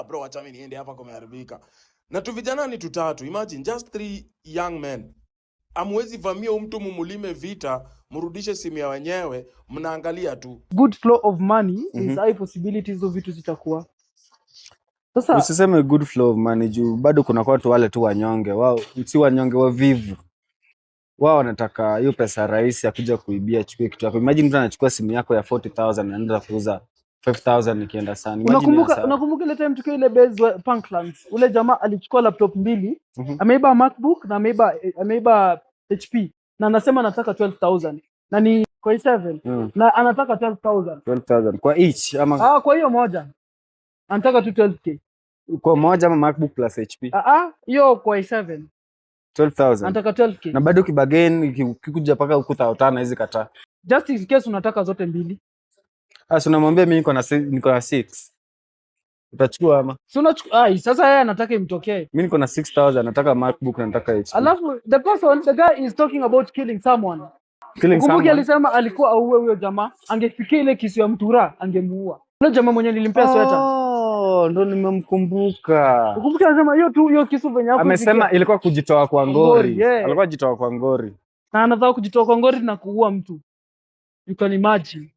bro acha mimi niende hapa kumeharibika. Na tu vijana ni tutatu. Imagine just 3 young men. Amwezi vamia mtu mumulime vita, murudishe simu ya wenyewe, mnaangalia tu. Good flow of money is high possibilities hizo vitu zitakuwa. Sasa usiseme good flow of money juu bado kuna watu wale tu wanyonge. Wao si wanyonge wavivu. Wao wanataka hiyo pesa rahisi akuja kuibia chukue kitu yako. Imagine mtu anachukua simu yako ya 40,000 na anaenda kuuza 5,000 ikienda sana. Unakumbuka ile time tukio ile base Punklands. Ule jamaa alichukua laptop mbili, ameiba MacBook na ameiba HP na anasema anataka 12,000. Na ni kwa 7 na anataka 12,000 kwa each ama kwa hiyo moja. Anataka tu 12k. Kwa moja ama MacBook plus HP. Hiyo kwa 7. 12,000. Anataka 12k. Na bado kibagain ukikuja paka ukuta utana hizi kata. Just in case unataka zote mbili. Sasa unamwambia mimi niko na 6. Utachukua ama? Si unachukua sasa yeye anataka imtokee. Mimi niko na 6,000 nataka MacBook na nataka HP. Alafu the guy is talking about killing someone. Kumbuki alisema alikuwa auwe huyo jamaa, angefikia ile kisu ya mtura angemuua. Yule jamaa mwenye nilimpea sweta. Ndo nimemkumbuka. Ukumbuka anasema hiyo kisu venye hapo. Amesema ilikuwa kujitoa kwa ngori. Alikuwa kujitoa kwa ngori. Na anataka kujitoa kwa ngori na kuua mtu. You can imagine.